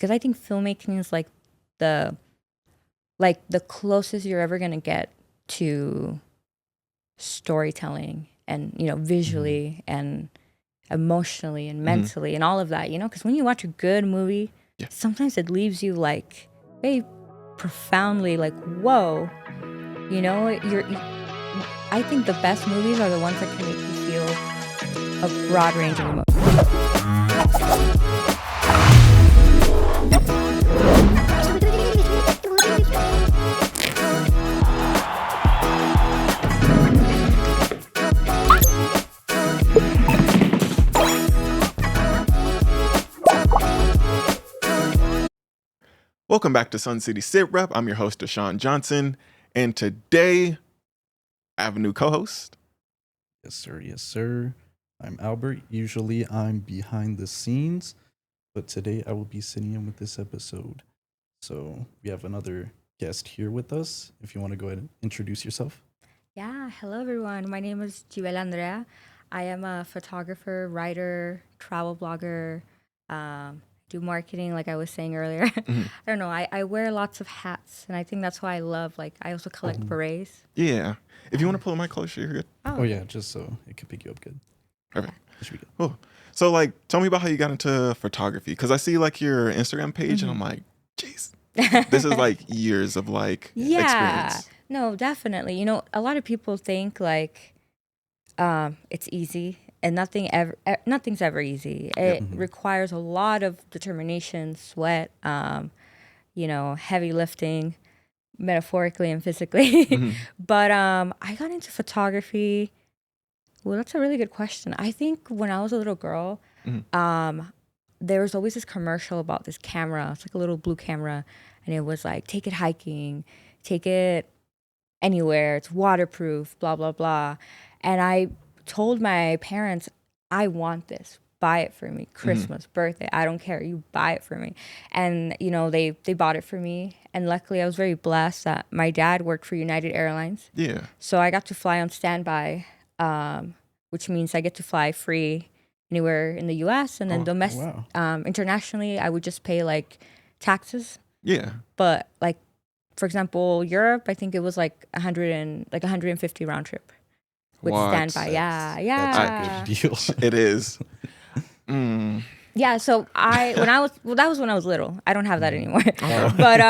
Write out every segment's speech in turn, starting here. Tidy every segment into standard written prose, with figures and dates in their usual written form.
because I think filmmaking is the the closest you're ever gonna get to storytelling, and visually and emotionally and mentally and all of that. Because when you watch a good movie, sometimes it leaves you very profoundly whoa. I think the best movies are the ones that can make you feel a broad range of emotions. Welcome back to Sun City SITREP. I'm your host, Deshaun Johnson, and today I have a new co-host. Yes, sir. Yes, sir. I'm Albert. Usually I'm behind the scenes, but today I will be sitting in with this episode. So we have another guest here with us. If you want to go ahead and introduce yourself. Yeah, hello everyone. My name is Gibel Andrea. I am a photographer, writer, travel blogger, do marketing, like I was saying earlier. I don't know. I wear lots of hats, and I think that's why I love. I also collect berets. Yeah. If you want to pull my closer, you're good. Oh yeah, just so it can pick you up good. Perfect. That should be good. Cool. So, tell me about how you got into photography, because I see your Instagram page, and I'm like, jeez, this is years of experience. No, definitely. A lot of people think it's easy, and nothing's ever easy. It requires a lot of determination, sweat, heavy lifting, metaphorically and physically. But I got into photography. Well, that's a really good question. I think when I was a little girl, there was always this commercial about this camera. It's like a little blue camera, and it was take it hiking, take it anywhere, it's waterproof, blah blah blah. And I told my parents, I want this, buy it for me, Christmas, birthday, I don't care, you buy it for me. And they bought it for me, and luckily I was very blessed that my dad worked for United Airlines, so I got to fly on standby, which means I get to fly free anywhere in the US, and then internationally I would just pay taxes, but for example, Europe, I think it was 150 round trip with standby. That's a good deal. It is. Yeah. So that was when I was little. I don't have that anymore. But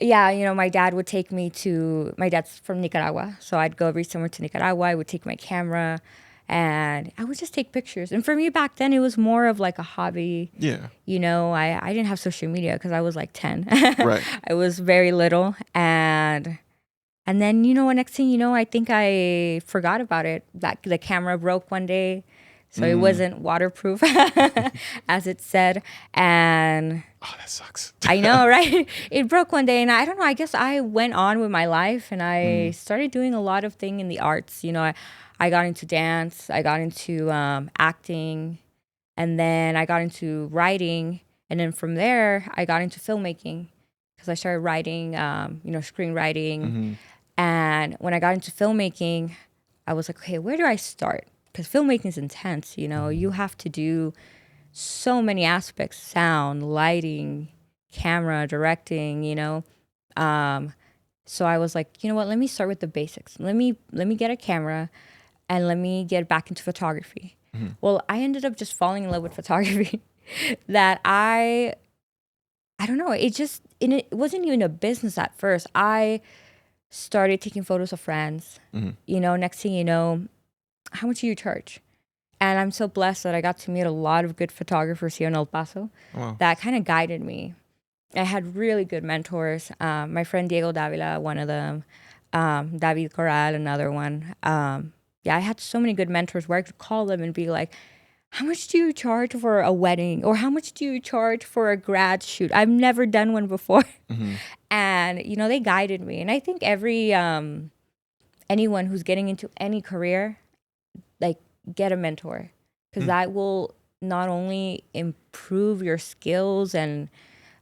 my dad would take me my dad's from Nicaragua, so I'd go every summer to Nicaragua. I would take my camera, and I would just take pictures. And for me back then, it was more of a hobby. Yeah. I didn't have social media because I was 10. Right. I was very little. And then, next thing you know, I think I forgot about it. The camera broke one day, so it wasn't waterproof, as it said. And oh, that sucks. I know, right? It broke one day, and I don't know. I guess I went on with my life, and I started doing a lot of things in the arts. I got into dance, I got into acting, and then I got into writing, and then from there I got into filmmaking because I started writing, screenwriting. And when I got into filmmaking, I was like, okay, where do I start? Because filmmaking is intense. You have to do so many aspects: sound, lighting, camera, directing. So I was like, you know what? Let me start with the basics. Let me get a camera, and let me get back into photography. Well, I ended up just falling in love with photography. That I don't know. It wasn't even a business at first. I started taking photos of friends. Next thing you know, how much do you charge? And I'm so blessed that I got to meet a lot of good photographers here in El Paso. Wow. That kind of guided me. I had really good mentors. My friend Diego Davila, one of them. David Corral, another one. I had so many good mentors where I could call them and be like, how much do you charge for a wedding? Or how much do you charge for a grad shoot? I've never done one before. And, they guided me. And I think anyone who's getting into any career, get a mentor. Because that will not only improve your skills and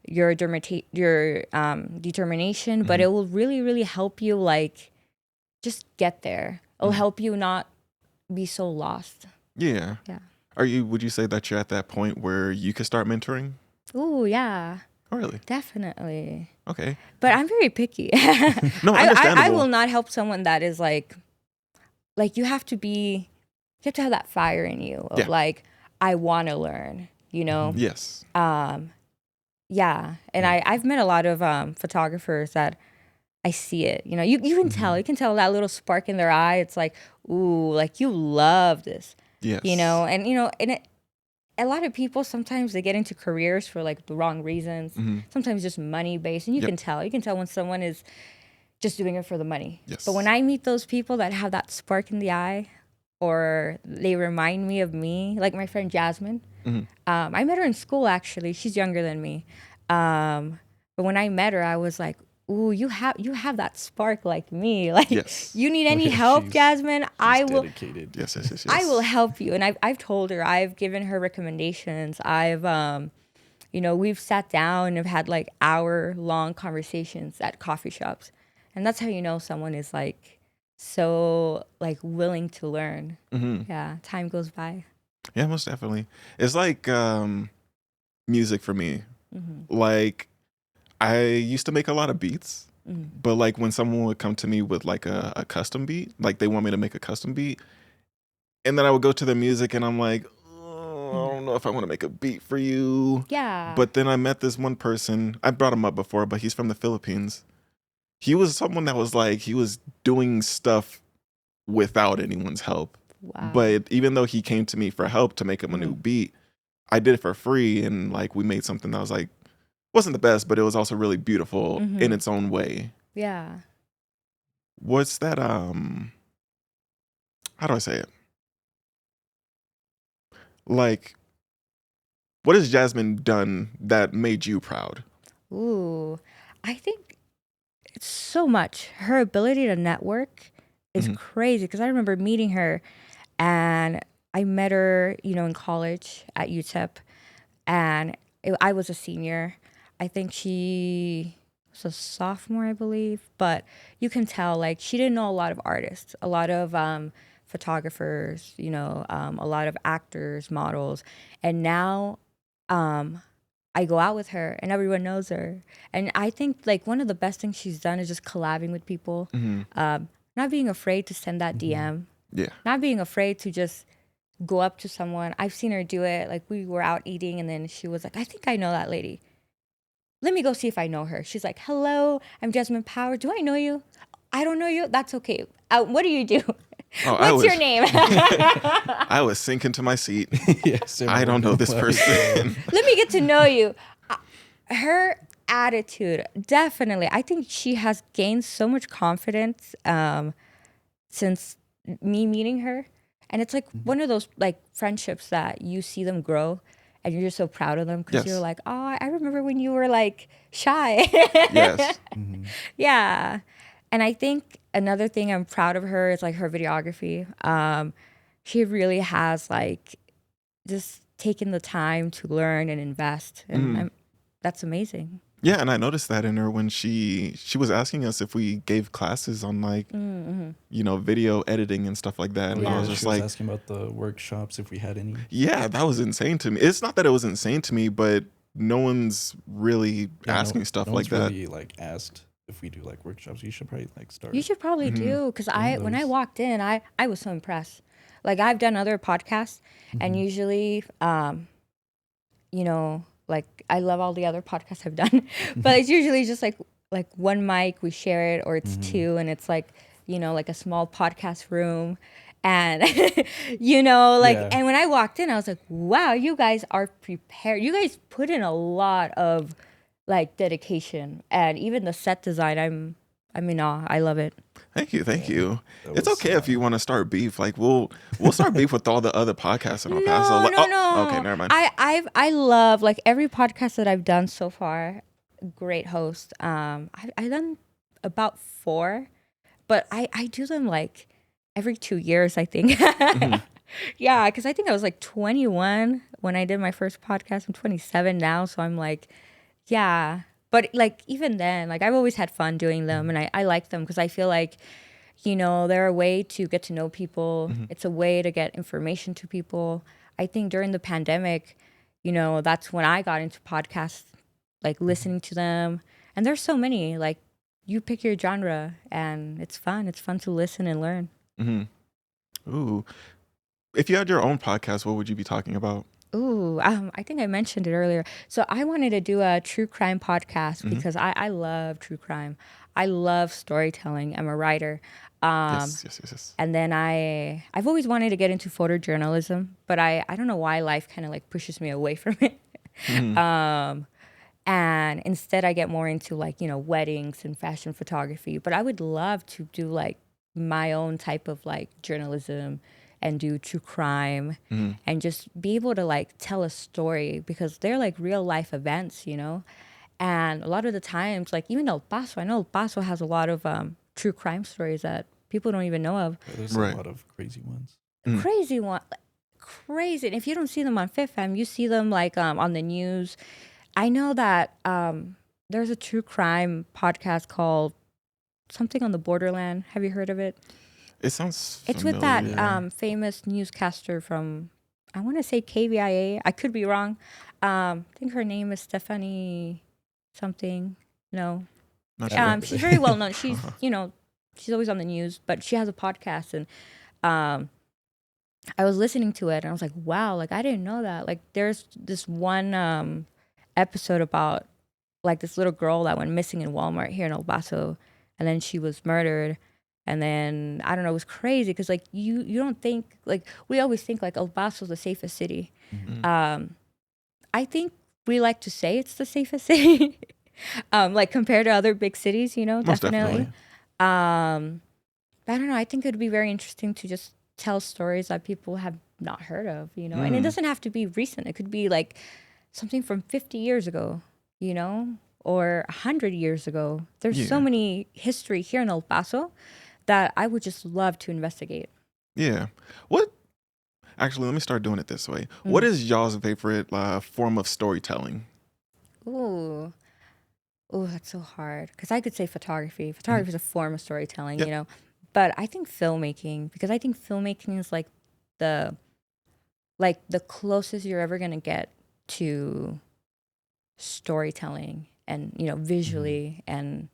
your determination, but it will really, really help you, just get there. It'll help you not be so lost. Yeah. Yeah. Would you say that you're at that point where you could start mentoring? Ooh, yeah, Oh, really? definitely. Okay. But I'm very picky. No, I understandable. will not help someone that is like you have to have that fire in you of Yeah. like, I want to learn, you know? Yes. Yeah. And I've met a lot of photographers that I see it, you know, you can tell, that little spark in their eye. It's like, ooh, like you love this, Yes. you know, and, a lot of people, sometimes they get into careers for like the wrong reasons, sometimes just money based. And you can tell when someone is just doing it for the money. Yes. But when I meet those people that have that spark in the eye, or they remind me of me, like my friend Jasmine. I met her in school, actually. She's younger than me. But when I met her, I was like, ooh, you have that spark like me. Like, Yes. you need any help, Jasmine? I will. Dedicated. Yes. I will help you. And I've told her. I've given her recommendations. We've sat down and have had like hour-long conversations at coffee shops, and that's how you know someone is like so like willing to learn. Yeah, time goes by. Yeah, most definitely. It's like music for me. Like, I used to make a lot of beats, but like when someone would come to me with like a custom beat, like they want me to make a custom beat, and then I would go to their music and I'm like, oh, I don't know if I want to make a beat for you. Yeah. But then I met this one person. I brought him up before, but he's from the Philippines. He was someone that was like, he was doing stuff without anyone's help. Wow. But even though he came to me for help to make him a new beat, I did it for free, and like we made something that was like, wasn't the best, but it was also really beautiful in its own way. Yeah. What's that? How do I say it? Like, what has Jasmine done that made you proud? Ooh, I think it's so much. Her ability to network is crazy, because I remember meeting her, and I met her, in college at UTEP, and I was a senior. I think she was a sophomore, I believe, but you can tell like she didn't know a lot of artists, a lot of photographers, a lot of actors, models, and now I go out with her and everyone knows her. And I think like one of the best things she's done is just collabing with people, not being afraid to send that DM, Yeah. not being afraid to just go up to someone. I've seen her do it. Like we were out eating and then she was like, I think I know that lady. Let me go see if I know her. She's like, hello, I'm Jasmine Power. Do I know you? I don't know you. That's okay. What do you do? Oh, What's your name? I was sinking to my seat. Yes, I don't know this person. Let me get to know you. Her attitude, definitely. I think she has gained so much confidence since me meeting her. And it's like one of those like friendships that you see them grow and you're just so proud of them because you're like, oh, I remember when you were like shy. Yes. Yeah. And I think another thing I'm proud of her is like her videography. She really has like just taken the time to learn and invest. And that's amazing. Yeah, and I noticed that in her when she was asking us if we gave classes on like, video editing and stuff like that. And I was just she was like, asking about the workshops if we had any. yeah, that was insane to me. It's not that it was insane to me, but no one's really asking stuff like that. Really like asked if we do like workshops. You should probably like start. You should probably do, because when I walked in, I was so impressed. Like I've done other podcasts, and usually, like I love all the other podcasts I've done, but it's usually just like one mic, we share it, or it's two, and it's like like a small podcast room, and and when I walked in, I was like, wow, you guys are prepared. You guys put in a lot of like dedication, and even the set design. I'm in awe. I love it. Thank you. It's okay if you want to start beef. Like we'll start beef with all the other podcasts in El Paso. No. Okay, never mind. I love like every podcast that I've done so far. Great host. I've done about 4, but I do them like every 2 years, I think. Yeah, because I think I was like 21 when I did my first podcast. I'm 27 now, so I'm like, yeah. But like even then, like I've always had fun doing them, and I like them because I feel like, they're a way to get to know people. It's a way to get information to people. I think during the pandemic, that's when I got into podcasts, like listening to them. And there's so many, like you pick your genre and it's fun. It's fun to listen and learn. Ooh. If you had your own podcast, what would you be talking about? Ooh, I think I mentioned it earlier. So I wanted to do a true crime podcast because I love true crime. I love storytelling. I'm a writer. Yes. And then I've always wanted to get into photojournalism, but I don't know why life kind of like pushes me away from it. And instead I get more into like, weddings and fashion photography. But I would love to do like my own type of like journalism and do true crime and just be able to like tell a story because they're like real life events, And a lot of the times, like even El Paso, I know El Paso has a lot of true crime stories that people don't even know of. Yeah, there's a lot of crazy ones. Crazy one, crazy. And if you don't see them on Fifth Fam, you see them like on the news. I know that there's a true crime podcast called Something on the Borderland. Have you heard of it? It sounds familiar. It's with that famous newscaster from, I want to say KVIA. I could be wrong. I think her name is Stephanie something. No. Not sure. She's very well known. She's, she's always on the news, but she has a podcast. And I was listening to it and I was like, wow, like I didn't know that. Like there's this one episode about like this little girl that went missing in Walmart here in El Paso. And then she was murdered. And then, I don't know, it was crazy because, like, you don't think, like, we always think, like, El Paso's the safest city. I think we like to say it's the safest city, like, compared to other big cities, Most definitely. But I don't know, I think it would be very interesting to just tell stories that people have not heard of, And it doesn't have to be recent. It could be, like, something from 50 years ago, or 100 years ago. There's so many history here in El Paso that I would just love to investigate. Yeah. Actually, let me start doing it this way. What is y'all's favorite form of storytelling? Ooh, that's so hard. Because I could say photography. Photography is a form of storytelling, But I think filmmaking, because I think filmmaking is like the closest you're ever gonna get to storytelling and visually and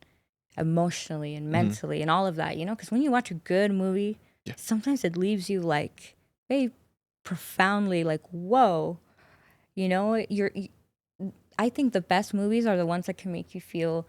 emotionally and mentally and all of that, because when you watch a good movie, sometimes it leaves you like very profoundly like, whoa, I think the best movies are the ones that can make you feel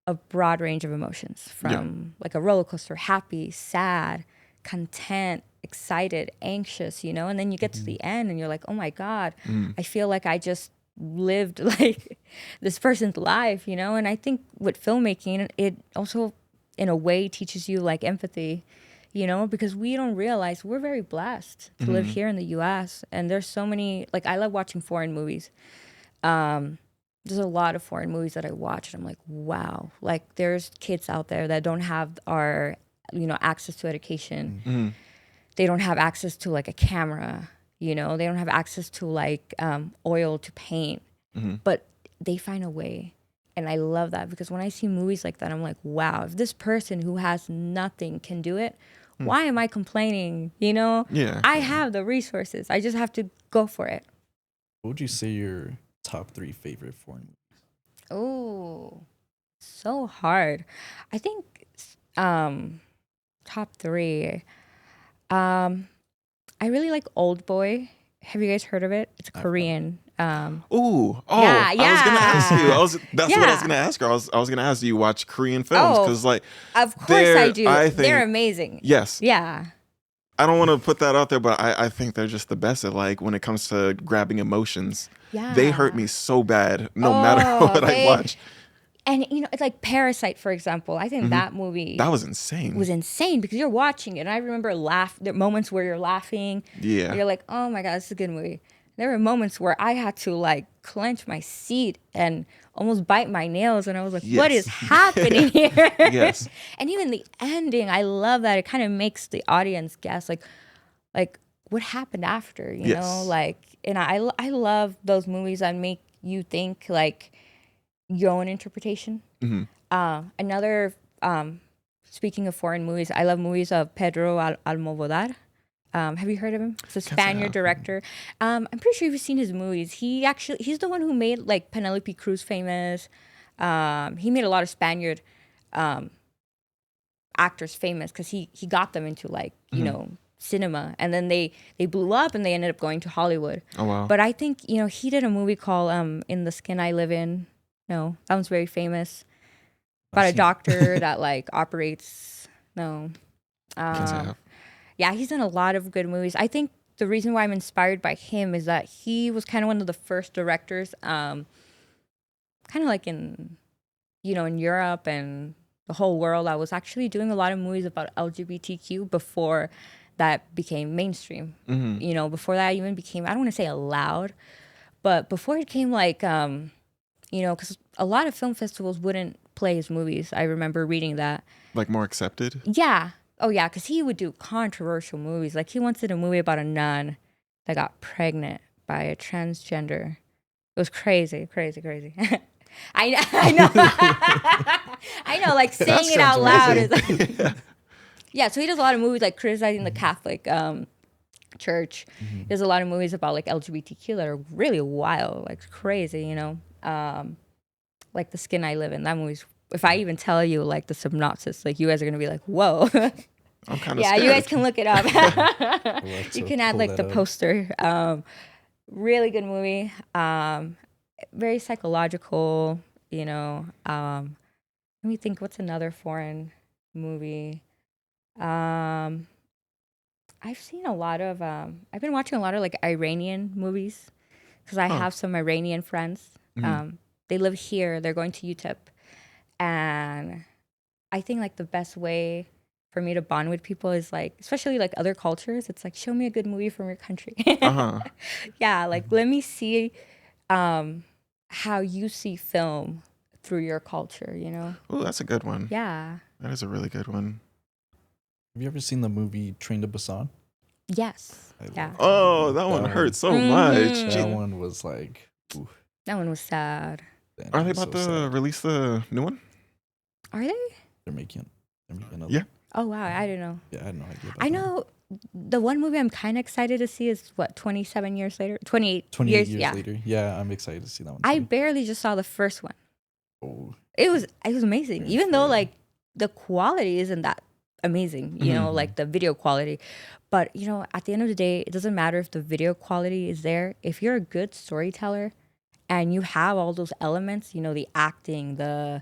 a broad range of emotions from like a roller coaster, happy, sad, content, excited, anxious, and then you get to the end and you're like, oh my God, I feel like I just lived like this person's life, and I think with filmmaking, it also in a way teaches you like empathy, because we don't realize we're very blessed to live here in the US, and there's so many, like I love watching foreign movies. There's a lot of foreign movies that I watch and I'm like, wow, like there's kids out there that don't have our access to education. They don't have access to like a camera. They don't have access to like oil to paint, but they find a way. And I love that because when I see movies like that, I'm like, wow, if this person who has nothing can do it, why am I complaining? Yeah. I have the resources. I just have to go for it. What would you say your top 3 favorite foreign movies? Oh, so hard. I think top 3. I really like Old Boy. Have you guys heard of it? It's Korean. Yeah. Yeah. I was gonna ask you. That's what I was gonna ask her. I was gonna ask, do you watch Korean films? Because like, of course I do. I think, they're amazing. Yes. Yeah. I don't want to put that out there, but I think they're just the best at like when it comes to grabbing emotions. Yeah. They hurt me so bad, no matter what I watch. And it's like Parasite, for example. I think that movie that was insane. Was insane because you're watching it, and I remember there are moments where you're laughing. Yeah. You're like, oh my God, this is a good movie. There were moments where I had to like clench my seat and almost bite my nails, and I was like, what is happening here? Yes. And even the ending, I love that it kind of makes the audience guess, like what happened after, you know? Like, and I love those movies that make you think like your own interpretation. Another, speaking of foreign movies, I love movies of Pedro Almodovar. Have you heard of him? It's a Can't say I Spaniard have. director. I'm pretty sure you've seen his movies. He's the one who made like Penelope Cruz famous. He made a lot of Spaniard actors famous because he got them into like cinema, and then they blew up and they ended up going to Hollywood. Oh wow. But I think he did a movie called In the Skin I Live In. No, that one's very famous about a doctor that like operates. No, Can't say I have. yeah, he's done a lot of good movies. I think the reason why I'm inspired by him is that he was kind of one of the first directors, kind of like in Europe and the whole world. I was actually doing a lot of movies about LGBTQ before that became mainstream. Before that even became, I don't want to say allowed, but before it came like, because a lot of film festivals wouldn't play his movies. I remember reading that. Like more accepted. Yeah. Oh, yeah, because he would do controversial movies. Like, he once did a movie about a nun that got pregnant by a transgender. It was crazy, crazy, crazy. I know. I know, like, saying it out loud is like... Yeah, so he does a lot of movies, like, criticizing the Catholic church. He does a lot of movies about, like, LGBTQ that are really wild, like, crazy, like The Skin I Live In. That movie's... If I even tell you, like, the synopsis, like, you guys are going to be like, whoa. I'm kind of yeah, scared. you guys can look it up. You can add, like, the poster. Really good movie. Very psychological, Let me think, what's another foreign movie? I've seen a lot of... I've been watching a lot of, like, Iranian movies because I have some Iranian friends. They live here. They're going to UTEP. And I think like the best way for me to bond with people is like, especially like other cultures, it's like, show me a good movie from your country. Yeah, like let me see how you see film through your culture, Oh, that's a good one. Yeah. That is a really good one. Have you ever seen the movie Train to Busan? Yes. Yeah. Oh, that one hurt so much. That one was like... Oof, That one was sad. Are they about to release the new one? Are they? They're making another. Yeah. Oh, wow. I don't know. Yeah, I had no idea about I that. know the one movie I'm kind of excited to see is what, 27 years later? 28 years yeah. later. Yeah, I'm excited to see that one. I too. barely just saw the first one. Oh, It was amazing. Even though like the quality isn't that amazing, like the video quality. But, at the end of the day, it doesn't matter if the video quality is there. If you're a good storyteller and you have all those elements, the acting, the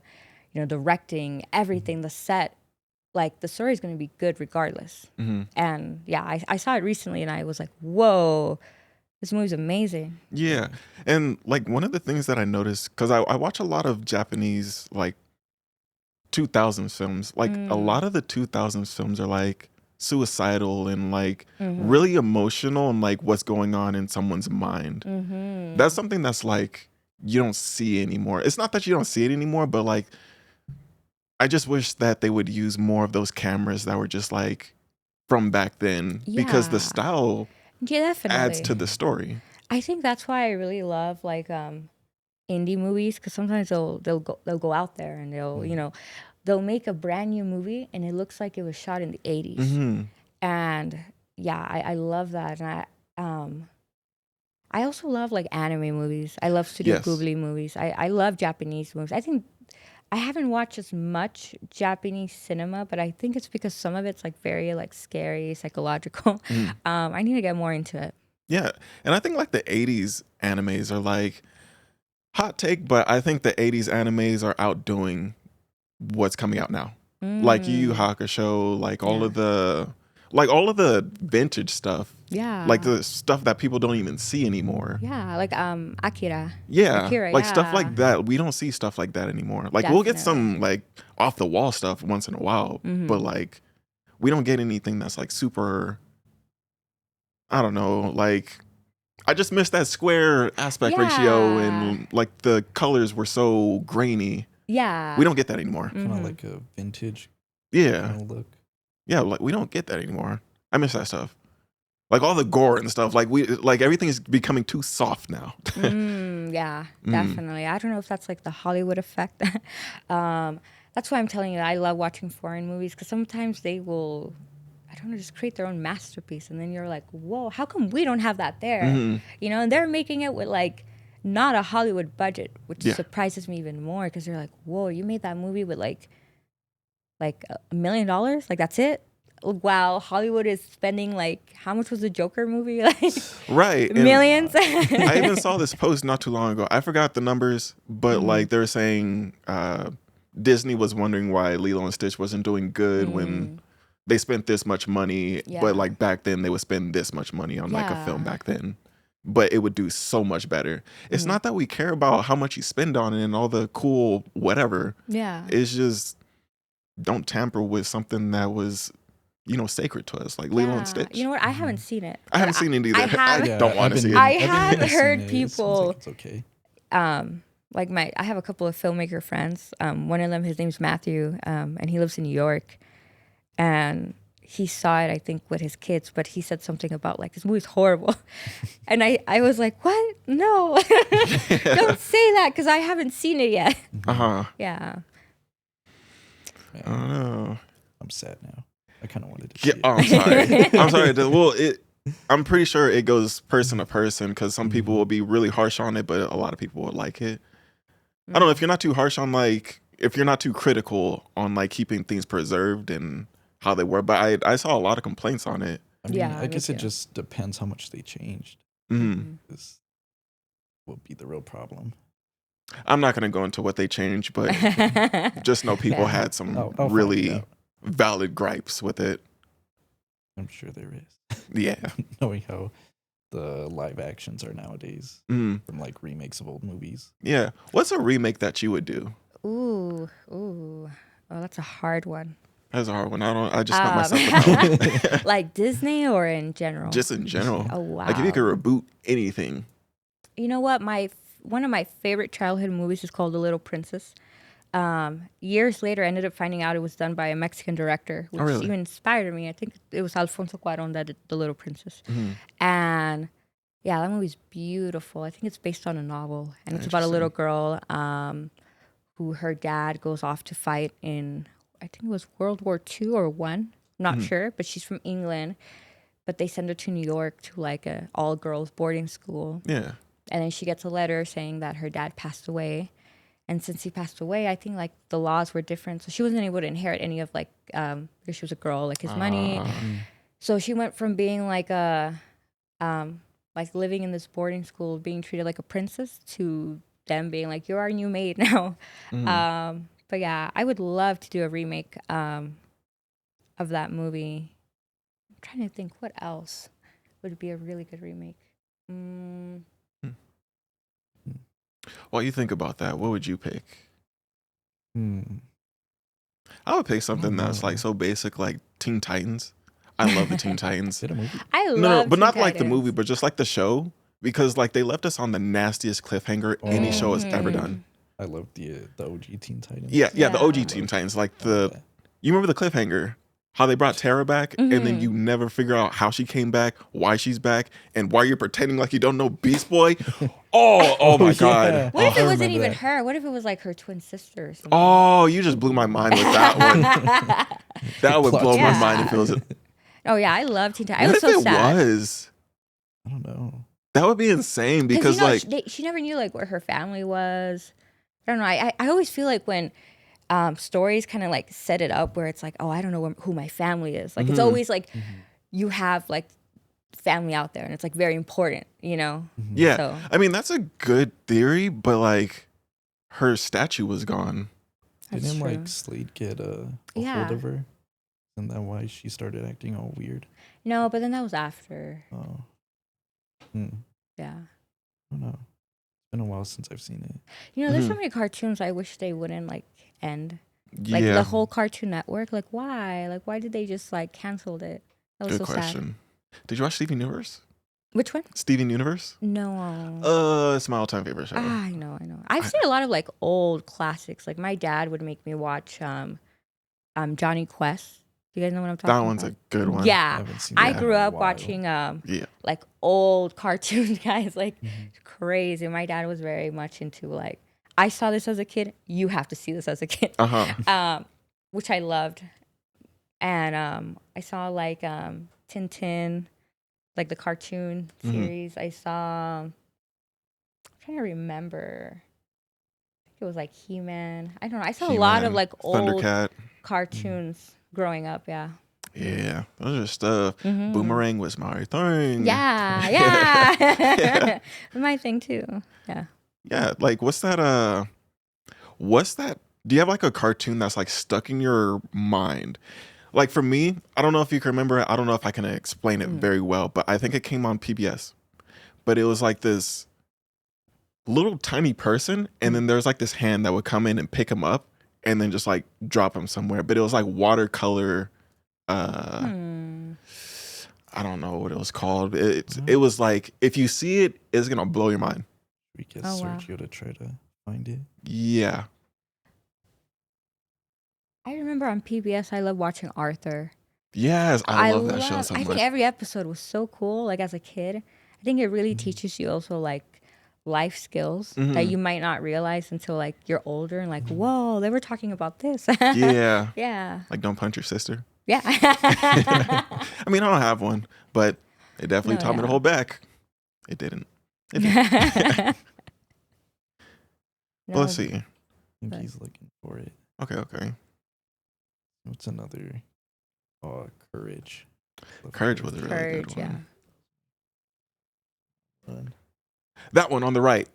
directing, everything, the set, like the story is going to be good regardless. And yeah, I saw it recently and I was like, whoa, this movie's amazing. Yeah. And like one of the things that I noticed, because I watch a lot of Japanese like 2000s films, like a lot of the 2000s films are like suicidal and like really emotional and like what's going on in someone's mind. That's something that's like you don't see anymore. It's not that you don't see it anymore, but like I just wish that they would use more of those cameras that were just like from back then because the style definitely adds to the story. I think that's why I really love like indie movies, because sometimes they'll go out there and they'll make a brand new movie and it looks like it was shot in the 80s. And yeah, I love that. And I also love like anime movies. I love Studio Ghibli movies. I love Japanese movies. I think I haven't watched as much Japanese cinema, but I think it's because some of it's like very like scary, psychological. I need to get more into it. Yeah. And I think like the 80s animes are like hot take, but I think the 80s animes are outdoing what's coming out now. Like Yu Yu Hakusho, like all of the vintage stuff. Yeah. Like the stuff that people don't even see anymore. Yeah, like Akira. Yeah. Akira, like stuff like that. We don't see stuff like that anymore. Like we'll get some like off the wall stuff once in a while, but like we don't get anything that's like super, I don't know, like I just miss that square aspect ratio and like the colors were so grainy. Yeah. We don't get that anymore. Kind of like a vintage Yeah. look. Yeah, like we don't get that anymore. I miss that stuff. Like all the gore and stuff. Like everything is becoming too soft now. Yeah, definitely. I don't know if that's like the Hollywood effect. That's why I'm telling you, I love watching foreign movies because sometimes they will, I don't know, just create their own masterpiece. And then you're like, whoa, how come we don't have that there? Mhm. You know, and they're making it with like not a Hollywood budget, which Yeah. surprises me even more because you're like, whoa, you made that movie with like $1 million? Like that's it? Wow, Hollywood is spending like, how much was the Joker movie? Like Right. And millions? I even saw this post not too long ago. I forgot the numbers, but like they were saying Disney was wondering why Lilo and Stitch wasn't doing good when they spent this much money, Yeah. but like back then they would spend this much money on like a film back then. But it would do so much better. It's not that we care about how much you spend on it and all the cool whatever. Yeah. It's just don't tamper with something that was, sacred to us, like Lilo and Stitch. You know what? I haven't seen it. I haven't seen it either. I don't want to see it. I I've been have meaning to heard see it. It seems people- like it's okay. Like I have a couple of filmmaker friends. One of them, his name's Matthew, and he lives in New York. And he saw it, I think, with his kids, but he said something about like, this movie's horrible. And I was like, what? No, don't say that because I haven't seen it yet. Yeah. Man, I don't know. I'm sad now. I kind of wanted to see it. Oh, I'm sorry. I'm sorry. Well, I'm pretty sure it goes person to person because some people will be really harsh on it, but a lot of people will like it. I don't know if you're not too harsh on like, if you're not too critical on like keeping things preserved and how they were, but I saw a lot of complaints on it. I mean, Yeah, I me guess it too. just depends how much they changed. This will be the real problem. I'm not going to go into what they changed, but just know people Yeah. had some I'll find really out. valid gripes with it. I'm sure there is. Yeah. Knowing how the live actions are nowadays Mm. from like remakes of old movies. Yeah. What's a remake that you would do? Ooh. Oh, that's a hard one. That's a hard one. I just not myself with that one. Like Disney or in general? Just in general. Oh, wow. Like if you could reboot anything. You know what? One of my favorite childhood movies is called The Little Princess. Years later, I ended up finding out it was done by a Mexican director, which really? even inspired me. I think it was Alfonso Cuarón that did The Little Princess. Mhm. And yeah, that movie's beautiful. I think it's based on a novel, and it's about a little girl who her dad goes off to fight in, I think it was World War II or One. Not sure, but she's from England. But they send her to New York to like a all girls boarding school. Yeah. And then she gets a letter saying that her dad passed away. And since he passed away, I think like the laws were different. So she wasn't able to inherit any of like, because she was a girl, like his money. So she went from being like like living in this boarding school, being treated like a princess, to them being like, you're our new maid now. But yeah, I would love to do a remake of that movie. I'm trying to think what else would be a really good remake. While you think about that, what would you pick? Hmm. I would pick something don't that's know. like so basic, like Teen Titans. I love the Teen Titans. Is it a movie? I love No, but Teen not like the Titans. movie, but just like the show. Because like they left us on the nastiest cliffhanger any show has ever done. I love the OG Teen Titans. Yeah, the Yeah. OG Teen Titans. Like you remember the cliffhanger? How they brought Tara back, and then you never figure out how she came back, why she's back, and why you're pretending like you don't know Beast Boy. Oh my yeah. God. What if I it wasn't remember even that. her? What if it was like her twin sister or something? Oh, you just blew my mind with that one. That would blow my Yeah. mind if it was. Oh yeah, I love Teen Titans. I What was if so it sad. was? I don't know. That would be insane because you know, like she never knew like where her family was. I don't know. I always feel like when stories kind of like set it up where it's like, oh, I don't know who my family is. Like it's always like you have like family out there, and it's like very important, you know. yeah. So- I mean that's a good theory, but like her statue was gone. That's Didn't true. like Slade get a Yeah. hold of her? Isn't that why she started acting all weird? No, but then that was after. Oh. Yeah. I don't know. It's been a while since I've seen it. You know, there's so many cartoons I wish they wouldn't like end. Like yeah. the whole Cartoon Network. Like why? Like why did they just like canceled it? That was Good so question. Did you watch Steven Universe? Which one? Steven Universe? No. It's my all-time favorite show. I know. I've seen a lot of like old classics. Like my dad would make me watch Johnny Quest. Do you guys know what I'm talking That about? one's a good one. Yeah. haven't seen I that grew in a up while. watching Yeah. like old cartoons, guys. Like crazy. My dad was very much into like, I saw this as a kid. You have to see this as a kid. Uh-huh. Which I loved. And I saw like Tintin, like the cartoon series. I saw, I'm trying to remember. I think it was like He-Man. I don't know. I saw a lot of He-Man, like old Thundercat. cartoons growing up. Yeah. Yeah, those are stuff. Boomerang was my thing. Yeah, Yeah. yeah. My thing too. Yeah. Yeah, like what's that? Do you have like a cartoon that's like stuck in your mind? Like for me, I don't know if you can remember it. I don't know if I can explain it very well, but I think it came on PBS. But it was like this little tiny person, and then there's like this hand that would come in and pick him up and then just like drop him somewhere. But it was like watercolor. I don't know what it was called. It was like if you see it, it's gonna blow your mind. We get Oh, wow. Sergio to try to find it. Yeah. I remember on PBS, I love watching Arthur. Yes, I love that show so I much. think every episode was so cool. Like as a kid, I think it really teaches you also like life skills that you might not realize until like you're older and like, whoa, they were talking about this. Yeah. Yeah. Like don't punch your sister. Yeah. I mean, I don't have one, but it definitely No, taught me to yeah. hold back. It didn't. It didn't. Well, let's see. I think he's looking for it. Okay. What's another? Oh, Courage. Courage was a really Courage, good one. Yeah. That one on the right.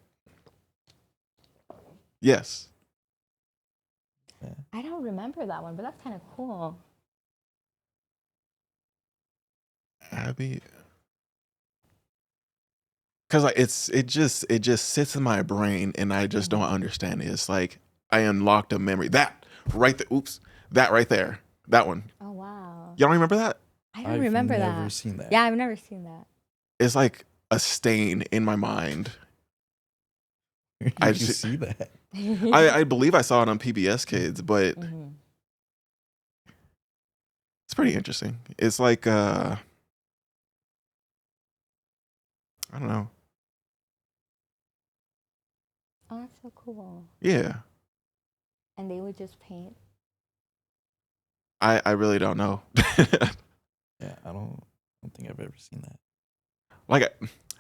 Yes. I don't remember that one, but that's kind of cool. Abby. Cause like it just sits in my brain and I just don't understand it. It's like I unlocked a memory. That right there. Oops. That right there. That one. Oh wow. Y'all don't remember that? I don't remember that. I've never seen that. Yeah, I've never seen that. It's like a stain in my mind. Where did you see that? I believe I saw it on PBS Kids, but it's pretty interesting. It's like I don't know. Oh, that's so cool. Yeah. And they would just paint. I really don't know. Yeah, I don't think I've ever seen that. Like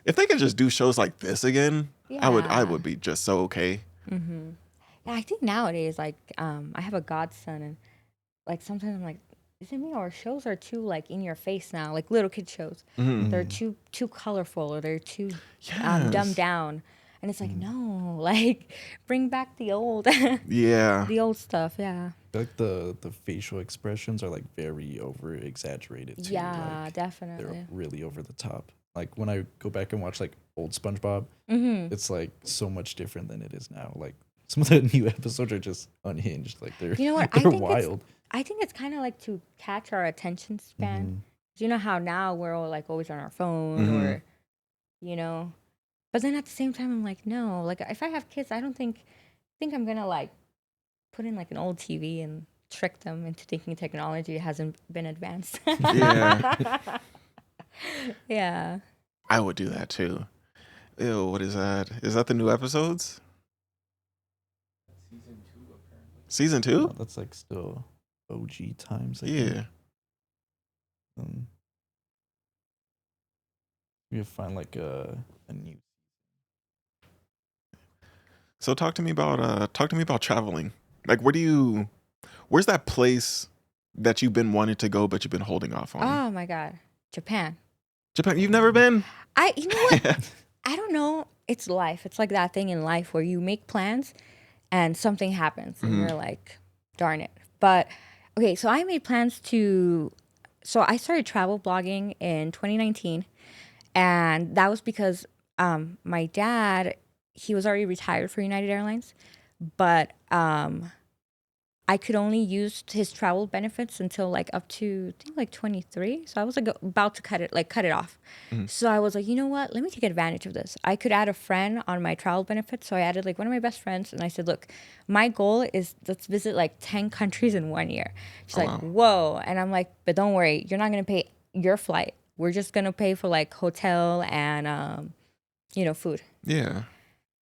if they could just do shows like this again, Yeah. I would be just so okay. Yeah, I think nowadays, like, I have a godson, and like sometimes I'm like, is it me or shows are too like in your face now? Like little kid shows, they're too colorful or they're too dumbed down, and it's like no, like bring back the old, Yeah. the old stuff. Yeah. Like the facial expressions are like very over exaggerated too. Yeah, like, definitely. They're really over the top. Like when I go back and watch like old SpongeBob, it's like so much different than it is now. Like some of the new episodes are just unhinged. Like they're You know what? they're wild. I think it's kind of like to catch our attention span. You know how now we're all like always on our phone or, you know, but then at the same time I'm like, no, like if I have kids, I don't think I'm gonna like put in like an old TV and trick them into thinking technology hasn't been advanced. Yeah. Yeah. I would do that too. Ew, what is that? Is that the new episodes? Season 2? Oh, that's like still OG times. I Yeah. think. We have to find like a new. So talk to me about traveling. Like where's that place that you've been wanting to go but you've been holding off on? Oh my God. Japan. Japan, you've never been? You know what? I don't know. It's life. It's like that thing in life where you make plans and something happens and you're like, darn it. But okay, so I made plans so I started travel blogging in 2019. And that was because my dad, he was already retired for United Airlines, but I could only use his travel benefits until like up to I think like 23. So I was like about to cut it off. So I was like, you know what? Let me take advantage of this. I could add a friend on my travel benefits. So I added like one of my best friends, and I said, look, my goal is let's visit like 10 countries in 1 year. She's like, whoa, and I'm like, but don't worry, you're not gonna pay your flight. We're just gonna pay for like hotel and food. Yeah.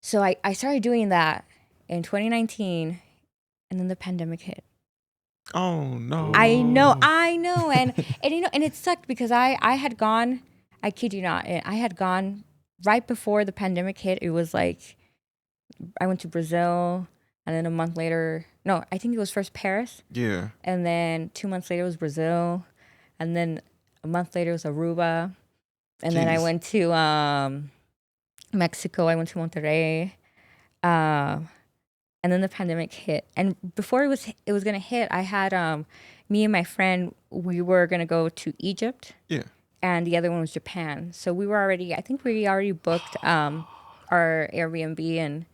So I started doing that in 2019. And then the pandemic hit. Oh no. I know, and and it sucked because I had gone. I kid you not, I had gone right before the pandemic hit. It was like I went to Brazil, and then a month later, no, I think it was first Paris, Yeah. and then 2 months later was Brazil, and then a month later was Aruba, and then I Jeez. went to Mexico. I went to Monterrey, and then the pandemic hit. And before it was gonna hit, I had me and my friend, we were gonna go to Egypt, Yeah. and the other one was Japan. So I think we already booked our Airbnb, and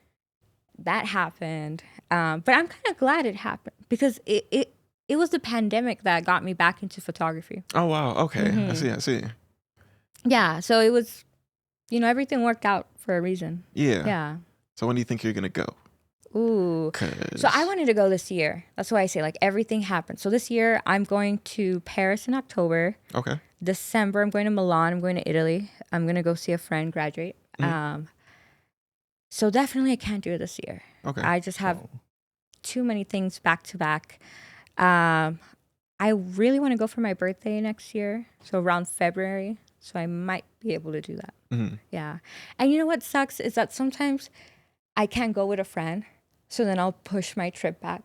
that happened. But I'm kind of glad it happened because it was the pandemic that got me back into photography. Oh wow. Okay. I see. Yeah, so it was, everything worked out for a reason. Yeah. Yeah. So when do you think you're gonna go? Ooh. 'Cause- So I wanted to go this year. That's why I say like everything happened. So this year I'm going to Paris in October. Okay. December I'm going to Milan. I'm going to Italy. I'm going to go see a friend graduate. So definitely I can't do it this year. Okay. I just have too many things back to back. I really want to go for my birthday next year. So around February. So I might be able to do that. Mm-hmm. Yeah. And you know what sucks is that sometimes I can't go with a friend. So then I'll push my trip back.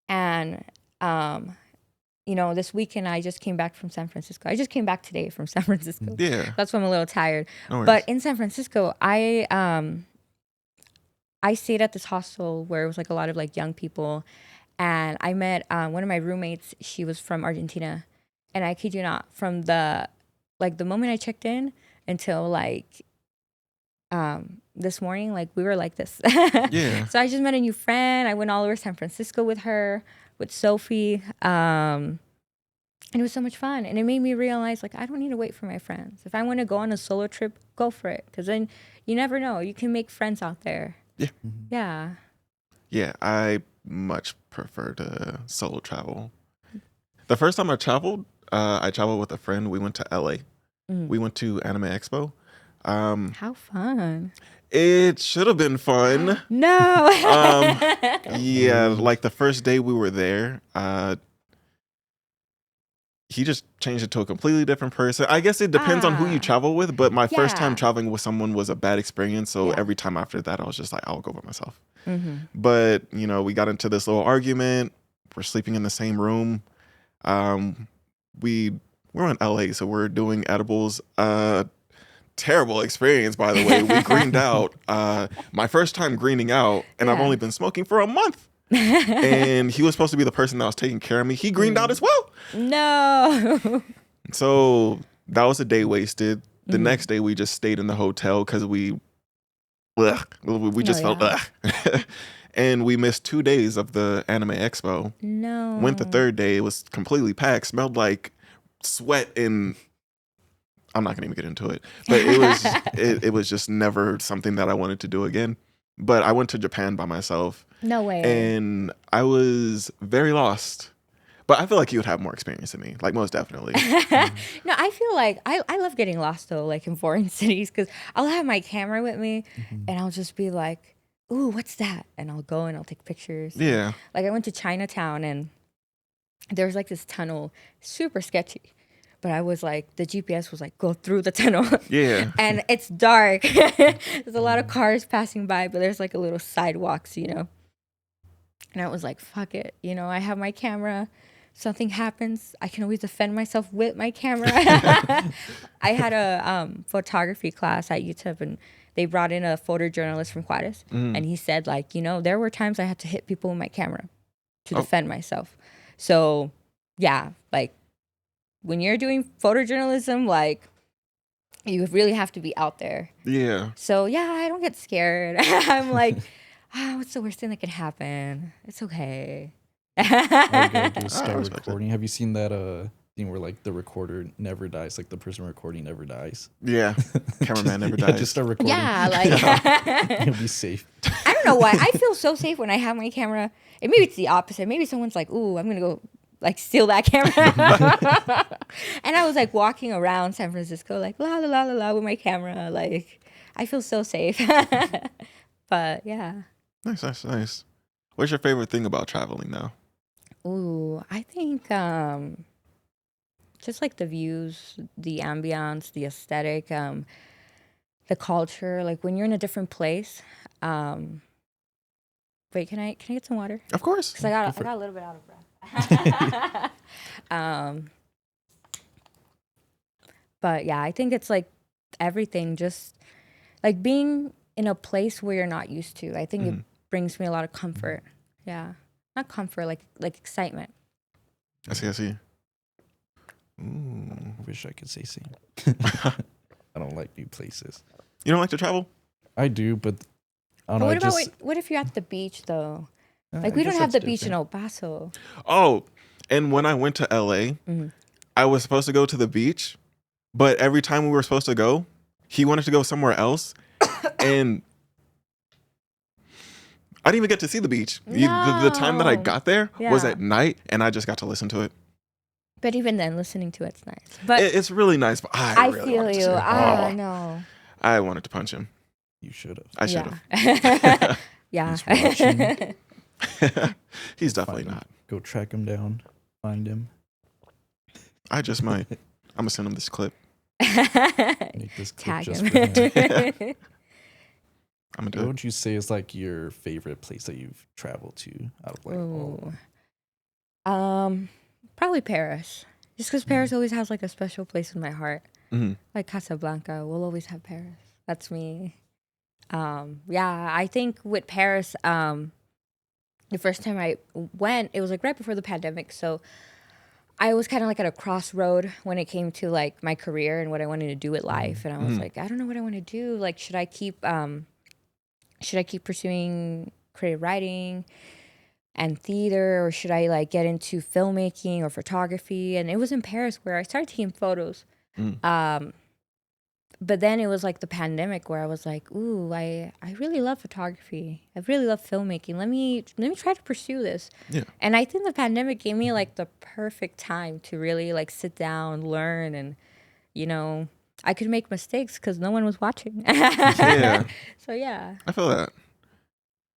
And, this weekend I just came back from San Francisco. I just came back today from San Francisco. Yeah. That's why I'm a little tired. No worries. But in San Francisco, I stayed at this hostel where it was like a lot of like young people. And I met one of my roommates. She was from Argentina. And I kid you not, from the moment I checked in until this morning, like we were like this. Yeah. So I just met a new friend. I went all over San Francisco with her, with Sophie. And it was so much fun. And it made me realize like I don't need to wait for my friends. If I want to go on a solo trip, go for it. Because then you never know. You can make friends out there. Yeah. Yeah. Yeah. I much prefer to solo travel. The first time I traveled with a friend. We went to LA. We went to Anime Expo. How fun. It should have been fun. No. Yeah, like the first day we were there, he just changed it to a completely different person. I guess it depends on who you travel with, but my first time traveling with someone was a bad experience. So every time after that, I was just like, I'll go by myself. But, we got into this little argument. We're sleeping in the same room. We're in LA, so we're doing edibles. Terrible experience, by the way. We greened out. My first time greening out, and I've only been smoking for a month. And he was supposed to be the person that was taking care of me. He greened out as well. No. So that was a day wasted. The next day, we just stayed in the hotel because we just felt and we missed 2 days of the Anime Expo. No. Went the third day. It was completely packed. Smelled like sweat and I'm not gonna even get into it. But it was just never something that I wanted to do again. But I went to Japan by myself. No way. And I was very lost. But I feel like you would have more experience than me, like most definitely. No, I feel like I love getting lost though, like in foreign cities, because I'll have my camera with me and I'll just be like, ooh, what's that? And I'll go and I'll take pictures. Yeah. Like I went to Chinatown and there was like this tunnel, super sketchy. But I was like, the GPS was like, go through the tunnel. Yeah. And it's dark. There's a lot of cars passing by, but there's like a little sidewalks, And I was like, fuck it. I have my camera. Something happens, I can always defend myself with my camera. I had a photography class at UTEP, and they brought in a photojournalist from Juarez. And he said, like, there were times I had to hit people with my camera to defend myself. So, yeah, like, when you're doing photojournalism, like, you really have to be out there. Yeah. So, yeah, I don't get scared. I'm like, what's the worst thing that can happen? It's okay. All you gotta do is start respect recording. Have you seen that thing where like the recorder never dies, like the person recording never dies? Yeah. Cameraman never Yeah, dies. just start recording. Yeah, like You'll be safe. I don't know why. I feel so safe when I have my camera. And maybe it's the opposite. Maybe someone's like, ooh, I'm gonna go like steal that camera. And I was like walking around San Francisco, like la la la la la with my camera. Like I feel so safe. But yeah. Nice. What's your favorite thing about traveling now? Ooh, I think just like the views, the ambiance, the aesthetic, the culture. Like when you're in a different place. Wait, can I get some water? Of course. Because I got a little bit out of breath. But yeah, I think it's like everything, just like being in a place where you're not used to. I think it brings me a lot of comfort. Yeah, not comfort, like excitement. I see. I wish I could say same. I don't like new places. You don't like to travel? I do, but I don't But know. what if you're at the beach though? I We don't guess have the that's beach in different. El Paso. Oh, and when I went to LA, I was supposed to go to the beach, but every time we were supposed to go, he wanted to go somewhere else, and I didn't even get to see the beach. The time that I No. got there was Yeah. at night, and I just got to listen to it. But even then, listening to it's nice. But It's really nice, but I really feel wanted to you. see it. I know. I wanted to punch him. You should have. I should have. Yeah. He's watching. He's definitely Find him. not. Go track him down. Find him. I just might. I'm gonna send him this clip. Make this clip Tag just him. for him. I'm gonna do What it. would you say is like your favorite place that you've traveled to out of like all of them? Probably Paris. Just because Paris always has like a special place in my heart. Like Casablanca will always have Paris. That's me. Yeah, I think with Paris, the first time I went, it was like right before the pandemic. So I was kind of like at a crossroad when it came to like my career and what I wanted to do with life. And I was like, I don't know what I want to do. Like, should I keep pursuing creative writing and theater, or should I like get into filmmaking or photography? And it was in Paris where I started taking photos. But then it was like the pandemic where I was like, ooh, I really love photography. I really love filmmaking. Let me try to pursue this. Yeah. And I think the pandemic gave me like the perfect time to really like sit down, learn, and I could make mistakes because no one was watching. Yeah. So yeah. I feel that.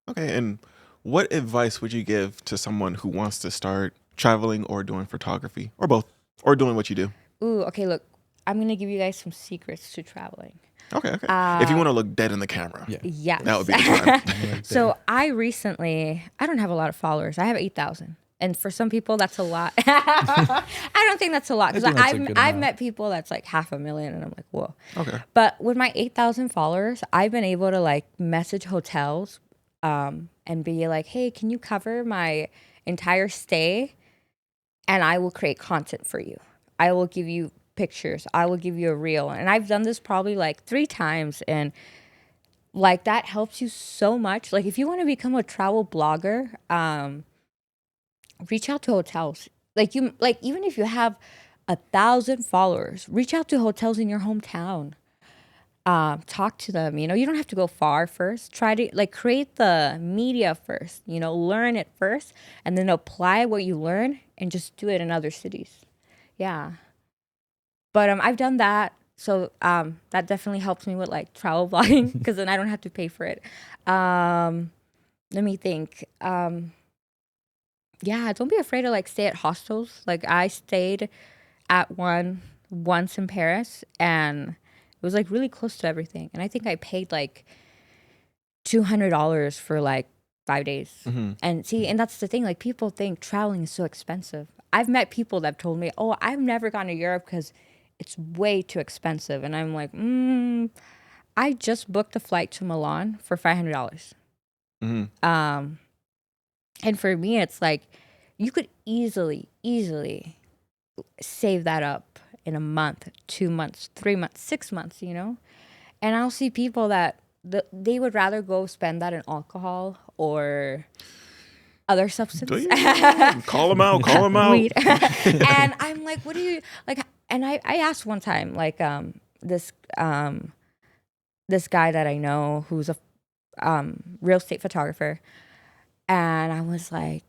Okay, and what advice would you give to someone who wants to start traveling or doing photography, or both, or doing what you do? Ooh, okay, look, I'm going to give you guys some secrets to traveling. Okay. If you want to look dead in the camera, Yeah. Yes. that would be the time. Right So I don't have a lot of followers. I have 8,000. And for some people, that's a lot. I don't think that's a lot because I think that's a good I've amount. met people that's like 500,000 and I'm like, whoa. Okay. But with my 8,000 followers, I've been able to like message hotels and be like, hey, can you cover my entire stay? And I will create content for you. I will give you pictures. I will give you a reel. And I've done this probably like 3 times. And like that helps you so much. Like if you want to become a travel blogger, reach out to hotels. Even if you have 1,000 followers, reach out to hotels in your hometown. Talk to them. You don't have to go far first. Try to like create the media first. Learn it first, and then apply what you learn and just do it in other cities. Yeah. But I've done that, so that definitely helps me with like travel blogging because then I don't have to pay for it. Let me think. Yeah, don't be afraid to like stay at hostels. Like I stayed at one once in Paris, and it was like really close to everything. And I think I paid like $200 for like 5 days. And see, and that's the thing. Like people think traveling is so expensive. I've met people that have told me, "Oh, I've never gone to Europe because it's way too expensive." And I'm like, I just booked a flight to Milan for $500. And for me, it's like you could easily save that up in a month, 2 months, 3 months, 6 months, And I'll see people that they would rather go spend that in alcohol or other substances. Call them out. Weed. And I'm like, what do you like? And I asked one time, like, this guy that I know who's a real estate photographer. And I was like,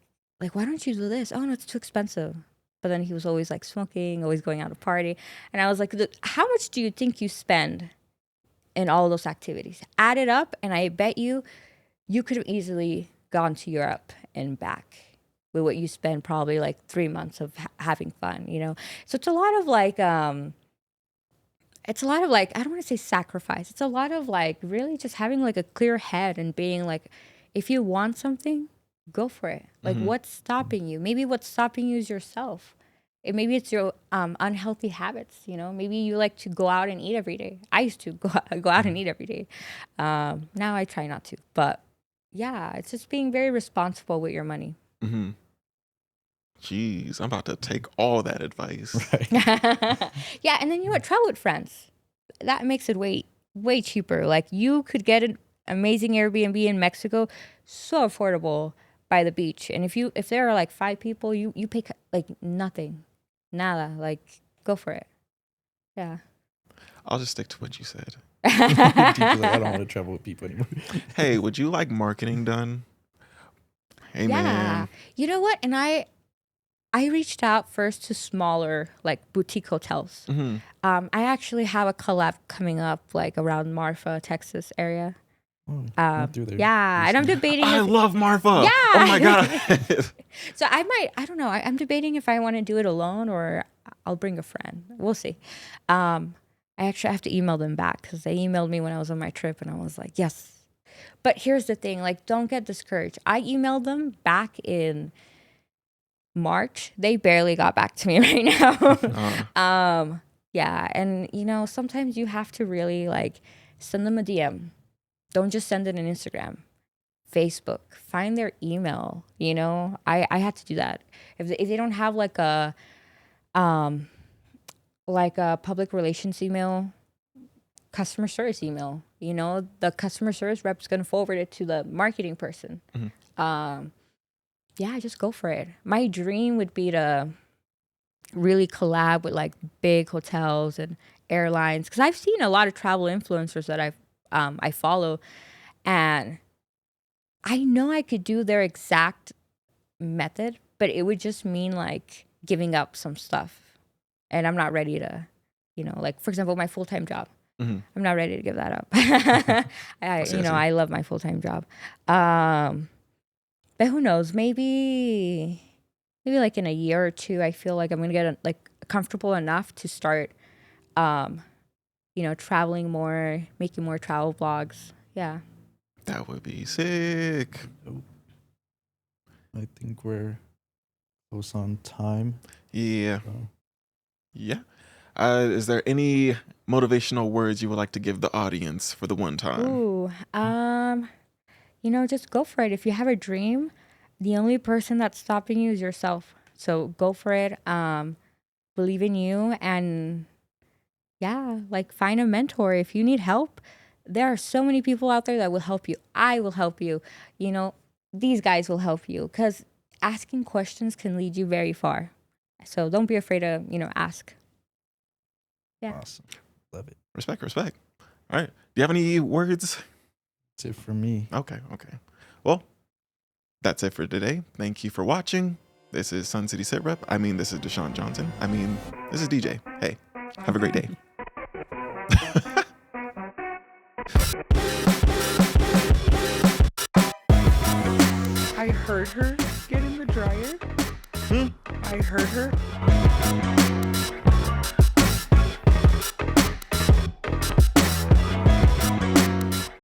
why don't you do this? Oh, no, it's too expensive. But then he was always like smoking, always going out to party. And I was like, how much do you think you spend in all those activities? Add it up, and I bet you could have easily gone to Europe and back with what you spend probably like 3 months of having fun, you know? So it's a lot of like, I don't want to say sacrifice. It's a lot of like really just having like a clear head and being like, if you want something, go for it. Like, what's stopping you? Maybe what's stopping you is yourself. Maybe it's your unhealthy habits, you know? Maybe you like to go out and eat every day. I used to go out and eat every day. Now I try not to. But yeah, it's just being very responsible with your money. Mm-hmm. Jeez, I'm about to take all that advice. Right. Yeah, and then you know what? Travel with friends. That makes it way cheaper. Like you could get an amazing Airbnb in Mexico, so affordable by the beach. And if there are like 5 people, you pay like nothing, nada. Like go for it. Yeah. I'll just stick to what you said. Like, I don't want to travel with people anymore. Hey, would you like marketing done? Hey, Yeah. man. You know what? And I reached out first to smaller like boutique hotels. Mm-hmm. I actually have a collab coming up like around Marfa, Texas area. Went through there Yeah, and I'm debating. I love Marfa. Yeah. Oh my God. So I don't know. I'm debating if I want to do it alone or I'll bring a friend. We'll see. I actually have to email them back because they emailed me when I was on my trip and I was like, yes. But here's the thing, like, don't get discouraged. I emailed them back in March. They barely got back to me right now. Yeah, and you know, sometimes you have to really like send them a DM. Don't just send it on Instagram, Facebook. Find their email. You know, I had to do that. If they don't have like a public relations email, customer service email, you know, the customer service rep's gonna forward it to the marketing person. Yeah, just go for it. My dream would be to really collab with like big hotels and airlines because I've seen a lot of travel influencers that I follow, and I know I could do their exact method, but it would just mean like giving up some stuff, and I'm not ready to, you know, like for example, my full-time job. I'm not ready to give that up. I love my full-time job. But who knows? Maybe like in a year or 2, I feel like I'm gonna get like comfortable enough to start, traveling more, making more travel vlogs. Yeah. That would be sick. I think we're close on time. Yeah. So. Yeah. Is there any motivational words you would like to give the audience for the one time? Ooh, just go for it. If you have a dream, the only person that's stopping you is yourself. So go for it. Believe in you, and yeah, like find a mentor. If you need help, there are so many people out there that will help you. I will help you. You know, these guys will help you because asking questions can lead you very far. So don't be afraid to, ask. Yeah. Awesome. Love it. Respect. All right. Do you have any words? That's it for me. Okay. Well, that's it for today. Thank you for watching. This is Sun City SITREP. This is Deshaun Johnson. This is DJ. Hey, have a great day. I heard her get in the dryer. I heard her.